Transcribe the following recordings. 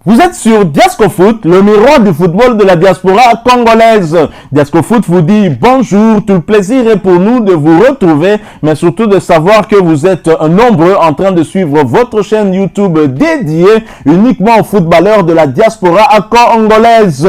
Vous êtes sur Diasco Foot, le miroir du football de la diaspora congolaise. Diasco Foot vous dit bonjour, tout le plaisir est pour nous de vous retrouver, mais surtout de savoir que vous êtes nombreux en train de suivre votre chaîne YouTube dédiée uniquement aux footballeurs de la diaspora congolaise.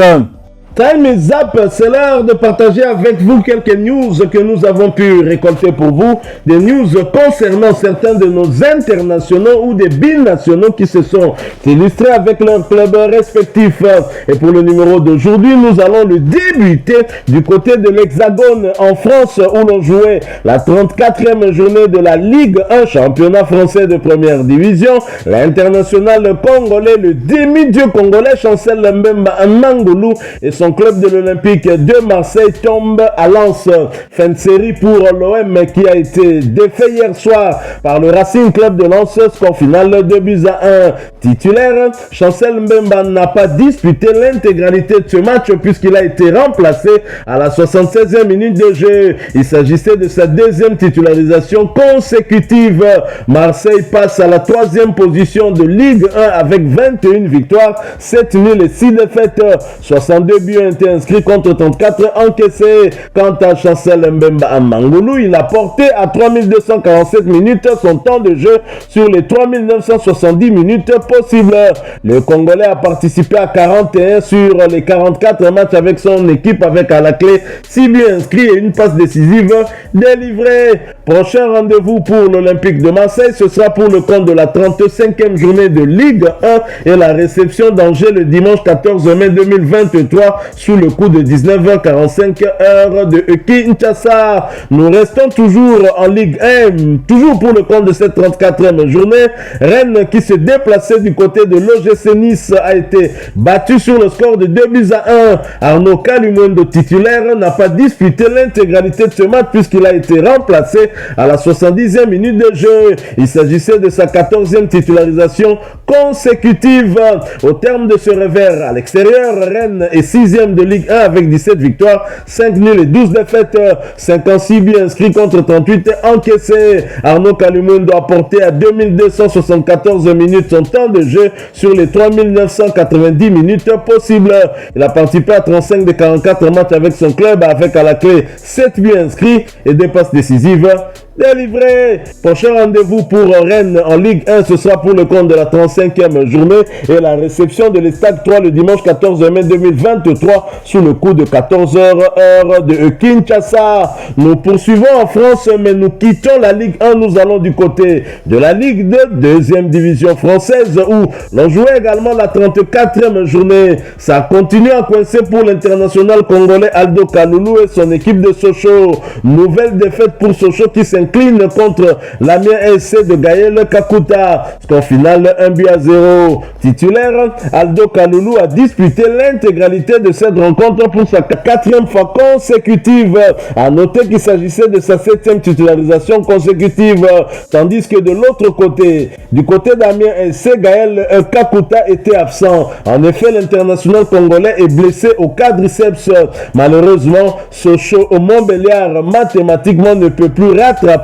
Time is up, c'est l'heure de partager avec vous quelques news que nous avons pu récolter pour vous, des news concernant certains de nos internationaux ou des binationaux qui se sont illustrés avec leurs clubs respectifs. Et pour le numéro d'aujourd'hui, nous allons le débuter du côté de l'Hexagone en France où l'on jouait la 34e journée de la Ligue 1, championnat français de première division. L'international congolais, le demi-dieu congolais Chancel Mbemba Mangolou et son club de l'Olympique de Marseille tombe à Lens. Fin de série pour l'OM qui a été défait hier soir par le Racing Club de Lens. Score final 2-1. Titulaire, Chancel Mbemba n'a pas disputé l'intégralité de ce match puisqu'il a été remplacé à la 76e minute de jeu. Il s'agissait de sa deuxième titularisation consécutive. Marseille passe à la 3e position de Ligue 1 avec 21 victoires, 7 nuls et 6 défaites. 62 buts ont été inscrits contre 34 encaissés. Quant à Chancel Mbemba Mangolou, il a porté à 3247 minutes son temps de jeu sur les 3970 minutes possibles. Le Congolais a participé à 41 sur les 44 matchs avec son équipe avec à la clé 6 buts inscrits et une passe décisive délivrée. Prochain rendez-vous pour l'Olympique de Marseille, ce sera pour le compte de la 35e journée de Ligue 1 et la réception d'Angers le dimanche 14 mai 2023 sous le coup de 19h45 heure de Kinshasa. Nous restons toujours en Ligue 1, toujours pour le compte de cette 34e journée. Rennes qui se déplaçait du côté de l'OGC Nice a été battu sur le score de 2-1. Arnaud Kalimondo titulaire n'a pas disputé l'intégralité de ce match puisqu'il a été remplacé à la 70e minute de jeu. Il s'agissait de sa 14e titularisation consécutive. Au terme de ce revers à l'extérieur, Rennes est 6e de Ligue 1 avec 17 victoires, 5 nuls et 12 défaites, 56 buts inscrits contre 38 encaissés. Arnaud Kalimondo a porté à 2274 minutes son temps de jeu sur les 3990 minutes possibles. Il a participé à 35 des 44 matchs avec son club avec à la clé 7 buts inscrits et des passes décisives délivré. Prochain rendez-vous pour Rennes en Ligue 1, ce sera pour le compte de la 35e journée et la réception de l'Estade 3 le dimanche 14 mai 2023 sous le coup de 14h heure de Kinshasa. Nous poursuivons en France mais nous quittons la Ligue 1, nous allons du côté de la Ligue 2, deuxième division française où l'on jouait également la 34e journée. Ça continue à coincer pour l'international congolais Aldo Kaloulou et son équipe de Sochaux. Nouvelle défaite pour Sochaux qui s'incline contre l'Amiens SC de Gaël Kakuta. Score final 1-0. Titulaire, Aldo Kaloulou a disputé l'intégralité de cette rencontre pour sa 4e fois consécutive. A noter qu'il s'agissait de sa 7e titularisation consécutive. Tandis que de l'autre côté, du côté d'Amiens SC, Gaël Kakuta était absent. En effet, l'international congolais est blessé au quadriceps. Malheureusement, Sochaux au Montbéliard mathématiquement ne peut plus rattraper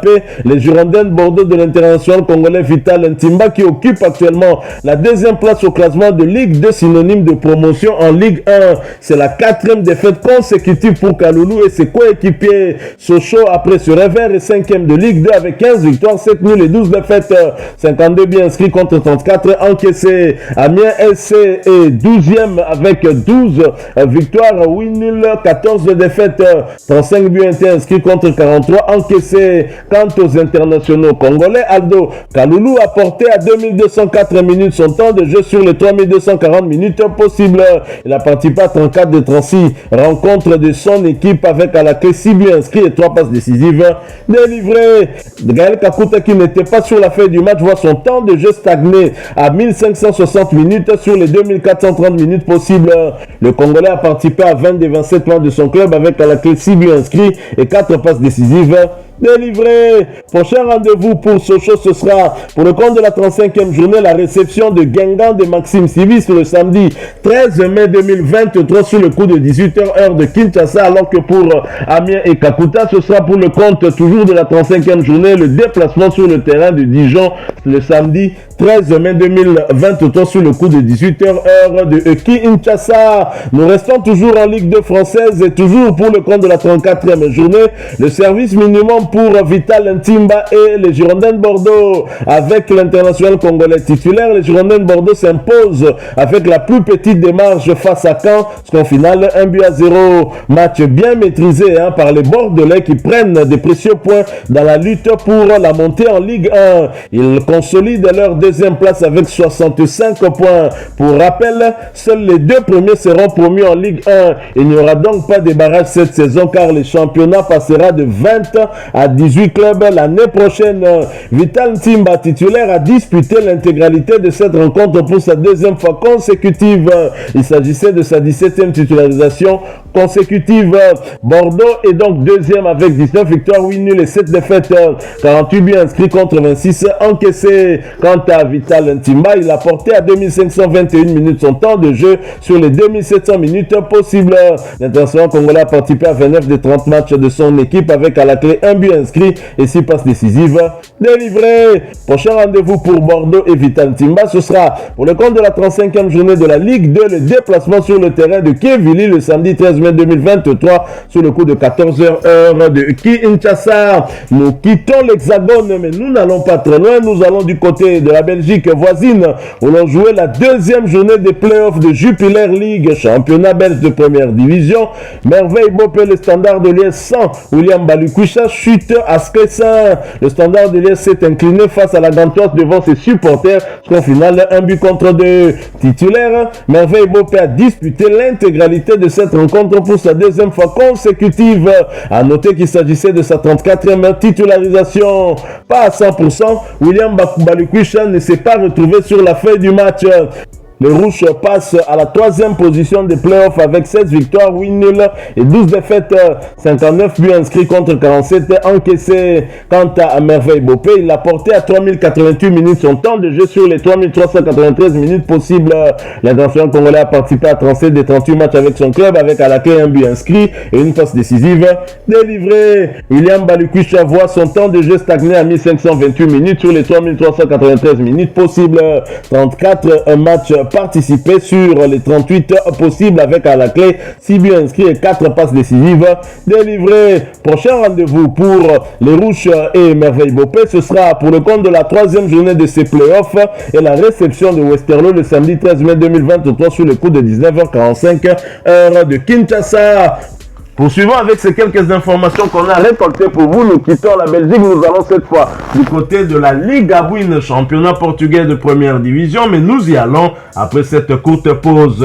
les Girondins de Bordeaux de l'international congolais Vital Ntimba qui occupe actuellement la 2e place au classement de Ligue 2 synonyme de promotion en Ligue 1. C'est la 4e défaite consécutive pour Kaloulou et ses coéquipiers. Sochaux après ce revers est 5e de Ligue 2 avec 15 victoires, 7 nuls et 12 défaites, 52 buts inscrits contre 34 encaissés. Amiens SC est 12e avec 12 victoires, 8 nuls, 14 défaites, 35 buts inscrits contre 43 encaissés. Quant aux internationaux congolais, Aldo Kaloulou a porté à 2204 minutes son temps de jeu sur les 3240 minutes possibles. Il a participé à 34 de 36 rencontres de son équipe avec à la clé 6 buts inscrits et 3 passes décisives délivrées. Gaël Kakuta qui n'était pas sur la feuille du match voit son temps de jeu stagner à 1560 minutes sur les 2430 minutes possibles. Le Congolais a participé à 20 des 27 matchs de son club avec à la clé 6 buts inscrits et 4 passes décisives délivré. Prochain rendez-vous pour Sochaux, ce sera pour le compte de la 35e journée, la réception de Guingamp de Maxime Sivis le samedi 13 mai 2023 sur le coup de 18h heure de Kinshasa, alors que pour Amiens et Kakuta, ce sera pour le compte toujours de la 35e journée, le déplacement sur le terrain de Dijon le samedi 13 mai 2023 sur le coup de 18h heure de Kinshasa. Nous restons toujours en Ligue 2 française et toujours pour le compte de la 34e journée. Le service minimum pour Vital Ntimba et les Girondins de Bordeaux. Avec l'international congolais titulaire, les Girondins de Bordeaux s'imposent avec la plus petite démarche face à Caen. Score final 1-0. Match bien maîtrisé par les Bordelais qui prennent des précieux points dans la lutte pour la montée en Ligue 1. Ils consolident leur deuxième place avec 65 points. Pour rappel, seuls les deux premiers seront promus en Ligue 1. Il n'y aura donc pas de barrage cette saison car le championnat passera de 20 à 18 clubs l'année prochaine. Vital Ntimba, titulaire, a disputé l'intégralité de cette rencontre pour sa deuxième fois consécutive. Il s'agissait de sa 17e titularisation consécutive. Bordeaux est donc deuxième avec 19 victoires, 8 nuls et 7 défaites. 48 buts inscrits contre 26 encaissés. Quant à Vital Ntimba, il a porté à 2521 minutes son temps de jeu sur les 2700 minutes possibles. L'international congolais a participé à 29 des 30 matchs de son équipe avec à la clé un but inscrit et 6 passes décisives délivrées. Prochain rendez-vous pour Bordeaux et Vital Ntimba, ce sera pour le compte de la 35e journée de la Ligue 2, le déplacement sur le terrain de Kévili le samedi 13 mai 2023 sur le coup de 14h heure de Kinshasa. Nous quittons l'Hexagone mais nous n'allons pas très loin, nous allons du côté de la Belgique voisine où l'on jouait la deuxième journée des playoffs de Jupiler League, championnat belge de première division. Merveille Bopé, le Standard de Liège sans William Balikwisha chute à Skessin. Le Standard de Liège s'est incliné face à la Gantoise devant ses supporters. Score final 1-2. Titulaire, Merveille Bopé a disputé l'intégralité de cette rencontre pour sa deuxième fois consécutive. À noter qu'il s'agissait de sa 34e titularisation. Pas à 100%, William Balikwisha ne s'est pas retrouvé sur la feuille du match. Les Rouges passent à la 3e position des playoffs avec 16 victoires, 8 nuls et 12 défaites. 59 buts inscrits contre 47 encaissés. Quant à Merveille Bopé, il a porté à 3088 minutes son temps de jeu sur les 3393 minutes possibles. L'international congolais a participé à 37 des 38 matchs avec son club avec à la clé un but inscrit et une passe décisive délivrée. William Balikwisha voit son temps de jeu stagner à 1528 minutes sur les 3393 minutes possibles. 34 matchs participé sur les 38 possibles avec à la clé 6 buts inscrits et 4 passes décisives délivrées. Prochain rendez-vous pour les Rouges et Merveille Bopé, ce sera pour le compte de la 3e journée de ces playoffs et la réception de Westerlo le samedi 13 mai 2023 sur le coup de 19h45 heure de Kinshasa. Poursuivons avec ces quelques informations qu'on a récoltées pour vous. Nous quittons la Belgique. Nous allons cette fois du côté de la Liga Win, championnat portugais de première division. Mais nous y allons après cette courte pause.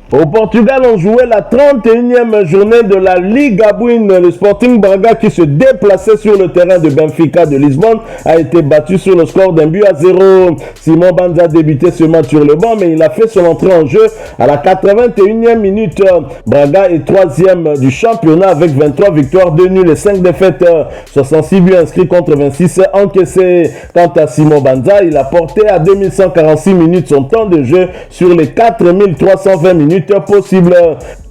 Au Portugal, on jouait la 31e journée de la Liga Win. Le Sporting Braga, qui se déplaçait sur le terrain de Benfica de Lisbonne, a été battu sur le score d'1-0. Simon Banza a débuté ce match sur le banc, mais il a fait son entrée en jeu à la 81e minute. Braga est 3e du championnat avec 23 victoires, 2 nuls et 5 défaites. 66 buts inscrits contre 26 encaissés. Quant à Simon Banza, il a porté à 2146 minutes son temps de jeu sur les 4320 minutes possible.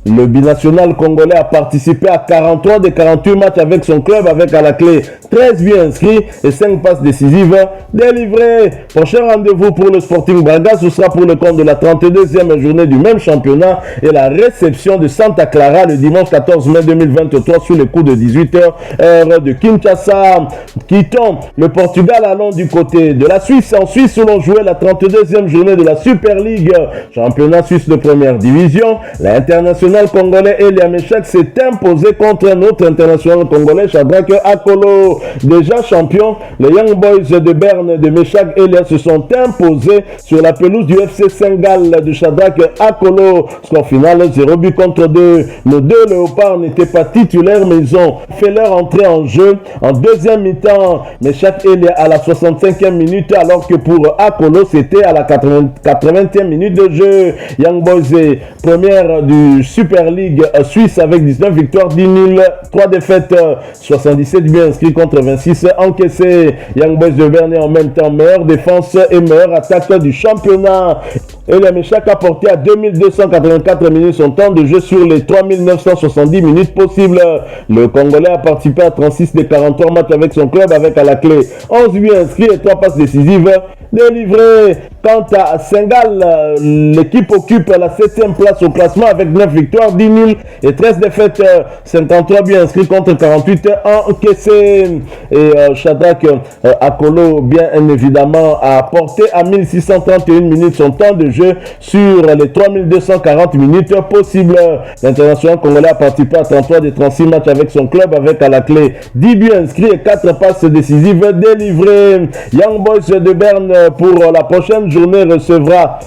Le binational congolais a participé à 43 des 48 matchs avec son club avec à la clé 13 buts inscrits et 5 passes décisives délivrées. Prochain rendez-vous pour le Sporting Braga, ce sera pour le compte de la 32e journée du même championnat et la réception de Santa Clara le dimanche 14 mai 2023 sur le coup de 18h heure de Kinshasa. Quittons le Portugal, allons du côté de la Suisse. En Suisse, où l'on jouait la 32e journée de la Super League, championnat suisse de première division. L'international congolais Elia Meshak s'est imposé contre un autre international congolais, Shadrack Akolo. Déjà champion, les Young Boys de Berne de Meshak Elia se sont imposés sur la pelouse du FC Saint-Gall de Shadrack Akolo. Score final 0 but contre 2. Nos deux léopards n'étaient pas titulaires, mais ils ont fait leur entrée en jeu en deuxième mi-temps. Meshak Elia à la 65e minute, alors que pour Akolo c'était à la 80e minute de jeu. Young Boys est première du Super League suisse avec 19 victoires, 10 nuls, 3 défaites, 77 buts inscrits contre 26 encaissés. Young Boys de Berne en même temps meilleure défense et meilleure attaque du championnat. Et le Meshak a porté à 2284 minutes son temps de jeu sur les 3970 minutes possibles. Le Congolais a participé à 36 des 43 matchs avec son club avec à la clé 11 buts inscrits et 3 passes décisives délivrées. Quant à Sengal, l'équipe occupe la 7e place au classement avec 9 victoires, 10 nuls et 13 défaites, 53 buts inscrits contre 48 encaissés. Et Shadrack Akolo, bien évidemment, a porté à 1631 minutes son temps de jeu sur les 3240 minutes possibles. L'international congolais a participé à 33 des 36 matchs avec son club avec à la clé 10 buts inscrits et 4 passes décisives délivrées. Young Boys de Berne pour la prochaine journée recevra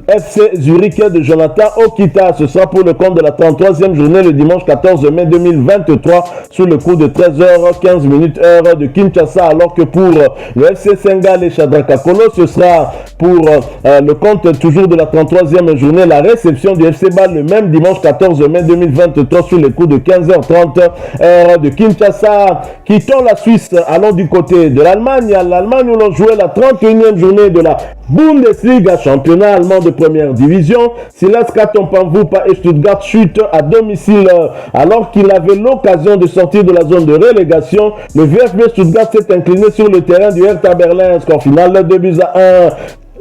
FC Zurich de Jonathan Okita. Ce sera pour le compte de la 33e journée le dimanche 14 mai 2023 sous le coup de 13h15 heure de Kinshasa, alors que pour le FC Sengal et Shadrack Akolo, ce sera pour le compte toujours de la 33e journée la réception du FC Bâle le même dimanche 14 mai 2023 sous le coup de 15h30 heure de Kinshasa. Quittons la Suisse, allons du côté de l'Allemagne. L'Allemagne où l'on jouait la 31e journée de la Bundesliga, championnat allemand de première division. Silas Katompanvupa et Stuttgart chutent à domicile alors qu'il avait l'occasion de sortir de la zone de relégation. Le VfB Stuttgart s'est incliné sur le terrain du Hertha Berlin, score final 2-1.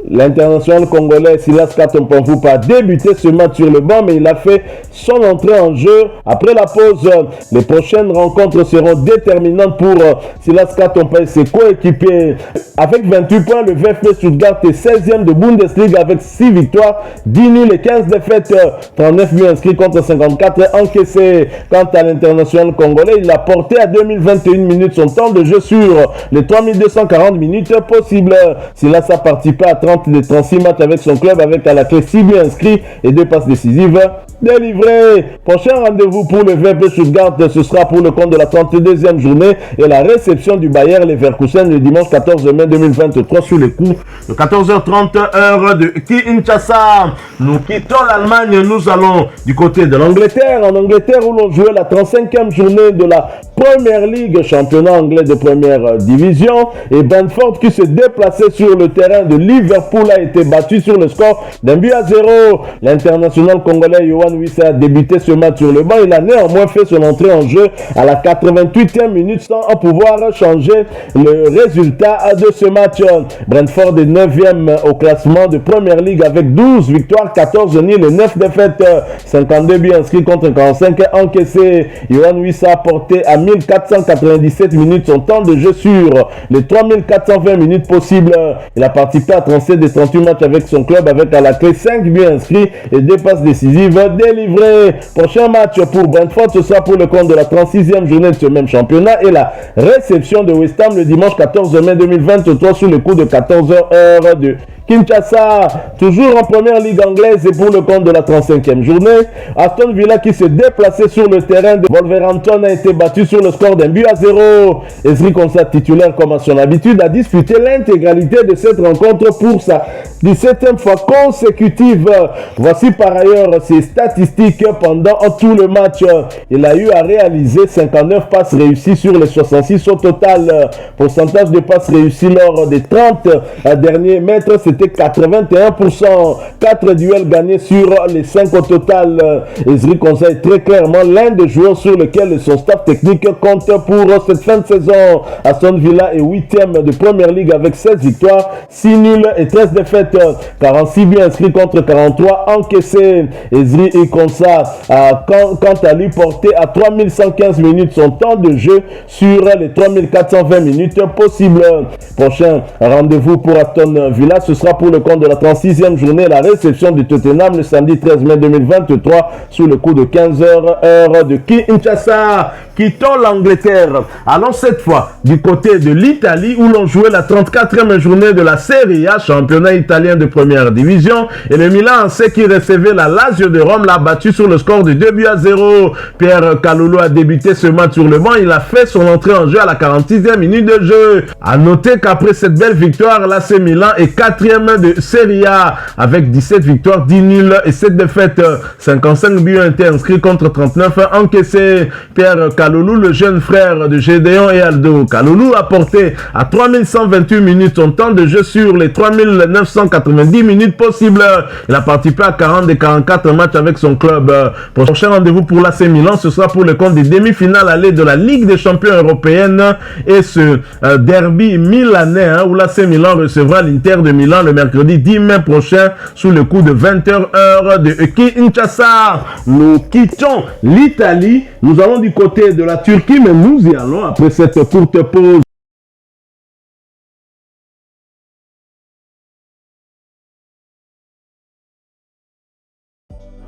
L'international congolais Silas Katompanvupa a débuté ce match sur le banc, mais il a fait son entrée en jeu. Après la pause, les prochaines rencontres seront déterminantes pour Silas Katompa et ses coéquipiers. Avec 28 points, le VfB Stuttgart est 16e de Bundesliga avec 6 victoires, 10 nuls et 15 défaites, 39 buts inscrits contre 54 encaissés. Quant à l'international congolais, il a porté à 2021 minutes son temps de jeu sur les 3240 minutes possibles. Silas a participé à 30 des 36 matchs avec son club avec à la clé 6 buts inscrits et 2 passes décisives délivrées. Prochain rendez-vous pour le VfB Stuttgart, ce sera pour le compte de la 32e journée et la réception du Bayer Leverkusen le dimanche 14 mai 2023 sur les coups de 14h30 heure de Kinshasa. Nous quittons l'Allemagne, nous allons du côté de l'Angleterre. En Angleterre où l'on jouait la 35e journée de la Premier League, championnat anglais de première division, et Brentford qui se déplaçait sur le terrain de Liverpool a été battu sur le score d'1-0. L'international congolais Yohan Wissa a débuté ce match sur le banc. Il a néanmoins fait son entrée en jeu à la 88e minute sans pouvoir changer le résultat de ce match. Brentford est 9e au classement de Premier League avec 12 victoires, 14 nuls et 9 défaites, 52 buts inscrits contre 45 encaissés. Yohan Wissa a porté à 1497 minutes son temps de jeu sur les 3420 minutes possibles. Il a participé à 37 des 38 matchs avec son club avec à la clé 5 buts inscrits et 2 passes décisives délivrées. Prochain match pour Brentford, ce sera pour le compte de la 36e journée de ce même championnat et la réception de West Ham le dimanche 14 mai 2023 sous le coup de 14h heure de Kinshasa. Toujours en première ligue anglaise et pour le compte de la 35e journée, Aston Villa qui se déplaçait sur le terrain de Wolverhampton a été battu sur le score d'1-0. Ezri Konsa, titulaire comme à son habitude, a disputé l'intégralité de cette rencontre pour sa 17e fois consécutive. Voici par ailleurs ses statistiques pendant tout le match. Il a eu à réaliser 59 passes réussies sur les 66 au total. Pourcentage de passes réussies lors des 30 derniers mètres, c'était 81%. 4 duels gagnés sur les 5 au total. Ezri Konsa est très clairement l'un des joueurs sur lesquels son staff technique compte pour cette fin de saison. Aston Villa est 8e de Premier League avec 16 victoires, 6 nuls et 13 défaites, 46 buts inscrits contre 43 encaissés. Ezri Konsa a quant à lui porté à 3115 minutes son temps de jeu sur les 3420 minutes possibles. Prochain rendez-vous pour Aston Villa, ce sera pour le compte de la 36e journée, la réception du Tottenham le samedi 13 mai 2023 sous le coup de 15h heure de Kinshasa. Quittons l'Angleterre. Allons cette fois du côté de l'Italie où l'on jouait la 34e journée de la Serie A, championnat italien de première division, et le Milan AC qui recevait la Lazio de Rome l'a battu sur le score de 2-0. Pierre Kalulu a débuté ce match sur le banc. Il a fait son entrée en jeu à la 46e minute de jeu. A noter qu'après cette belle victoire, l'AC Milan est 4e 4e de Serie A avec 17 victoires, 10 nuls et 7 défaites. 55 buts ont été inscrits contre 39 encaissés. Pierre Kalulu, le jeune frère de Gédéon et Aldo Kalulu, a porté à 3128 minutes son temps de jeu sur les 3990 minutes possibles. Il a participé à 40 des 44 matchs avec son club. Prochain rendez-vous pour l'AC Milan, ce sera pour le compte des demi-finales allées de la Ligue des champions européenne et ce derby milanais où l'AC Milan recevra l'Inter de Milan le mercredi 10 mai prochain sous le coup de 20h heure de Kinshasa. Nous quittons l'Italie, nous allons du côté de la Turquie, mais nous y allons après cette courte pause.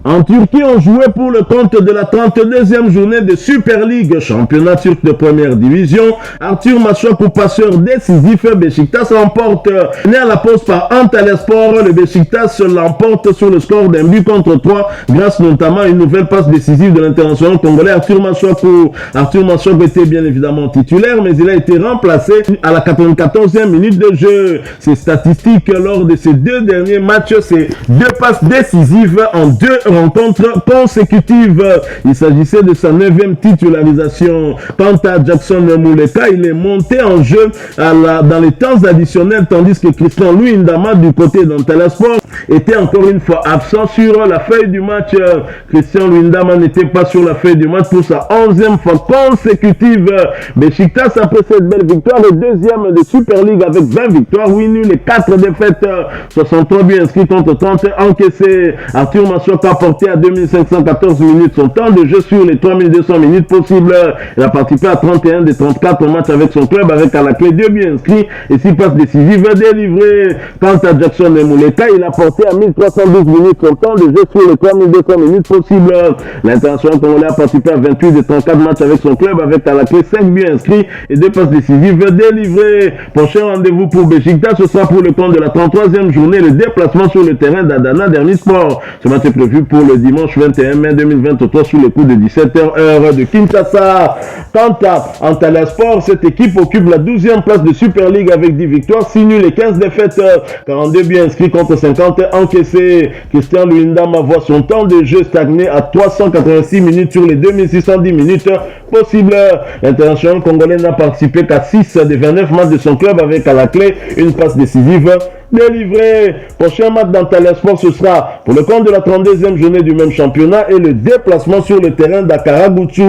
En Turquie, on jouait pour le compte de la 32e journée de Super League, championnat turc de première division. Arthur Masuaku, passeur décisif, Beşiktaş remporte. Né à la pause par Antalyaspor, le Beşiktaş l'emporte sur le score d'un but contre 3, grâce notamment à une nouvelle passe décisive de l'international congolais Arthur Masuaku. Arthur Masuaku était bien évidemment titulaire, mais il a été remplacé à la 94e minute de jeu. Ses statistiques lors de ces deux derniers matchs, c'est 2 passes décisives en 2 rencontres consécutives. Il s'agissait de sa 9e titularisation. Quant à Jackson Muleka, il est monté en jeu dans les temps additionnels, tandis que Christian Luyendama du côté d'Antalyaspor était encore une fois absent sur la feuille du match. Christian Luyendama n'était pas sur la feuille du match pour sa 11e fois consécutive. Beşiktaş, après cette belle victoire, le 2e de Super League avec 20 victoires, 8 nuls et 4 défaites, 63 buts inscrits contre 30 encaissés. Arthur Masuaku a porté à 2514 minutes son temps de jeu sur les 3200 minutes possibles. Il a participé à 31 des 34 matchs avec son club, avec à la clé 2 buts inscrits et 6 passes décisives délivrées. Quant à Jackson Muleka, il a porté à 1312 minutes son temps de jeu sur les 3200 minutes possibles. L'international congolais a participé à 28 des 34 matchs avec son club, avec à la clé 5 buts inscrits et 2 passes décisives délivrées. Prochain rendez-vous pour Beşiktaş, ce sera pour le compte de la 33e journée, le déplacement sur le terrain d'Adana Demirspor. Ce match est prévu pour le dimanche 21 mai 2023 sous le coup de 17h heure de Kinshasa. Quant à Antalyaspor, cette équipe occupe la 12e place de Super League avec 10 victoires, 6 nuls et 15 défaites, 42 buts inscrits contre 50 encaissés. Christian Luyendama voit son temps de jeu stagner à 386 minutes sur les 2610 minutes possibles. L'international congolais n'a participé qu'à 6 des 29 matchs de son club avec à la clé une passe décisive délivré. Prochain match d'Antalyaspor, ce sera pour le compte de la 32e journée du même championnat et le déplacement sur le terrain d'Akaragutu.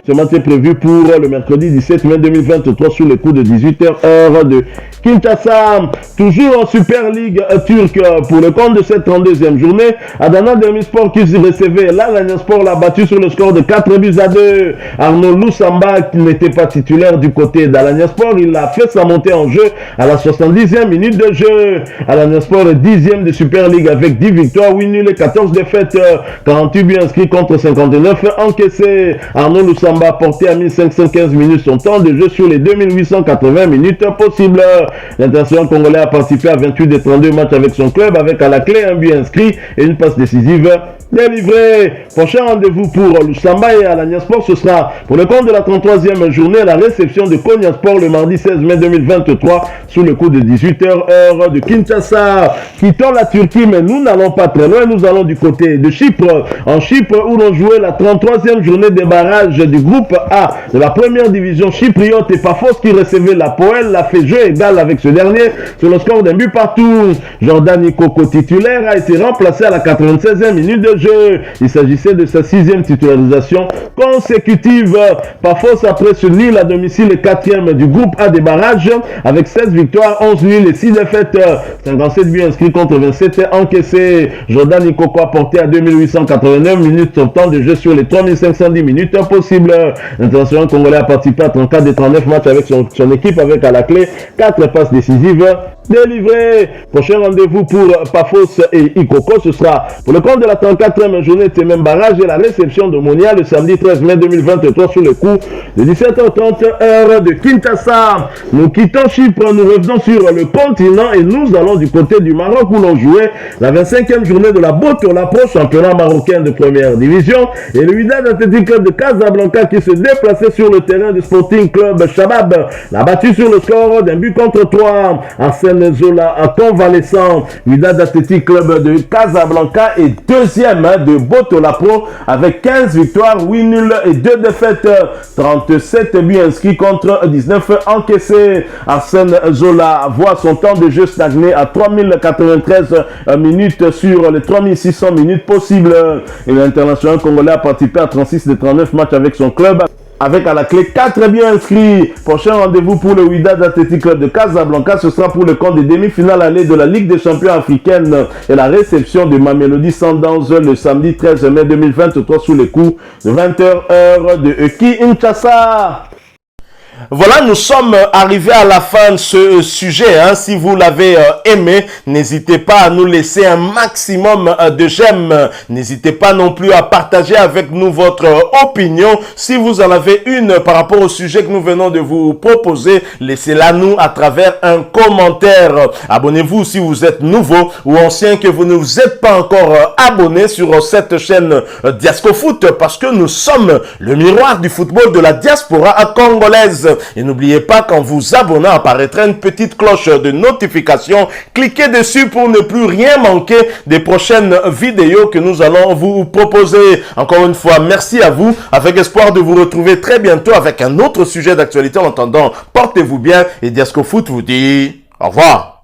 Ce match est prévu pour le mercredi 17 mai 2023 sous le coup de 18h heure de Kinshasa. Toujours en Super League turque, pour le compte de cette 32e journée, Adana Demirspor qui recevait l'Alanyaspor l'a battu sur le score de 4 buts à 2. Arnaud Lusamba, qui n'était pas titulaire du côté d'Alanyaspor, il a fait sa montée en jeu à la 70e minute de jeu. Alanyaspor est 10e de Super League avec 10 victoires, 8 nuls et 14 défaites, 48 buts inscrits contre 59 encaissés. Arnaud Lusamba a porté à 1515 minutes son temps de jeu sur les 2880 minutes possibles. L'international congolais a participé à 28 des 32 matchs avec son club, avec à la clé un but inscrit et une passe décisive délivrée. Prochain rendez-vous pour Lusamba et Alanyaspor, ce sera pour le compte de la 33e journée, la réception de Konyaspor le mardi 16 mai 2023 sous le coup de 18h heure de Kinshasa. Quittons la Turquie, mais nous n'allons pas très loin, nous allons du côté de Chypre. En Chypre, où l'on jouait la 33e journée des barrages du groupe A de la première division chypriote, et Paphos qui recevait la Poel l'a fait jeu égal avec ce dernier sur le score d'un but partout. Jordan Ikoko, titulaire, a été remplacé à la 96e minute de jeu. Il s'agissait de sa 6e titularisation consécutive. Paphos, après ce nul à domicile, est 4e du groupe A des barrages avec 16 victoires, 11 nuls et 6 défaites, 57 buts inscrits contre 27 encaissés. Jordan Ikoko a porté à 2889 minutes son temps de jeu sur les 3510 minutes possibles. L'international congolais a participé à 34 des 39 matchs avec son équipe, avec à la clé 4 passes décisives délivré. Prochain rendez-vous pour Paphos et Ikoko, ce sera pour le compte de la 34e journée de ces mêmes barrages et la réception de Monia le samedi 13 mai 2023 sur le coup de 17h30 heure de Kinshasa. Nous quittons Chypre, nous revenons sur le continent et nous allons du côté du Maroc où l'on jouait la 25e journée de la Botola Pro, championnat marocain de première division, et le Wydad Athletic Club de Casablanca qui se déplaçait sur le terrain du Sporting Club Shabab l'a battu sur le score d'un but contre 3. Arsène Arsène Zola à convalescent. Wydad Athletic Club de Casablanca est deuxième de Botola Pro avec 15 victoires, 8 nuls et 2 défaites. 37 buts inscrits contre 19 encaissés. Arsène Zola voit son temps de jeu stagner à 3093 minutes sur les 3600 minutes possibles. Et l'international congolais a participé à 36 des 39 matchs avec son club, avec à la clé 4 buts inscrits. Prochain rendez-vous pour le Wydad Athletic Club de Casablanca, ce sera pour le compte des demi-finales allées de la Ligue des champions africaine et la réception de Mamelodi Sundowns le samedi 13 mai 2023 sous les coups de 20h heure de Kinshasa. Voilà, nous sommes arrivés à la fin de ce sujet. Si vous l'avez aimé, n'hésitez pas à nous laisser un maximum de j'aime. N'hésitez pas non plus à partager avec nous votre opinion. Si vous en avez une par rapport au sujet que nous venons de vous proposer, laissez-la nous à travers un commentaire. Abonnez-vous si vous êtes nouveau ou ancien que vous ne vous êtes pas encore abonné sur cette chaîne Diasco Foot, parce que nous sommes le miroir du football de la diaspora congolaise. Et n'oubliez pas qu'en vous abonnant apparaîtra une petite cloche de notification. Cliquez dessus pour ne plus rien manquer des prochaines vidéos que nous allons vous proposer. Encore une fois, merci à vous, avec espoir de vous retrouver très bientôt avec un autre sujet d'actualité. En attendant, portez-vous bien et Diasco Foot vous dit au revoir.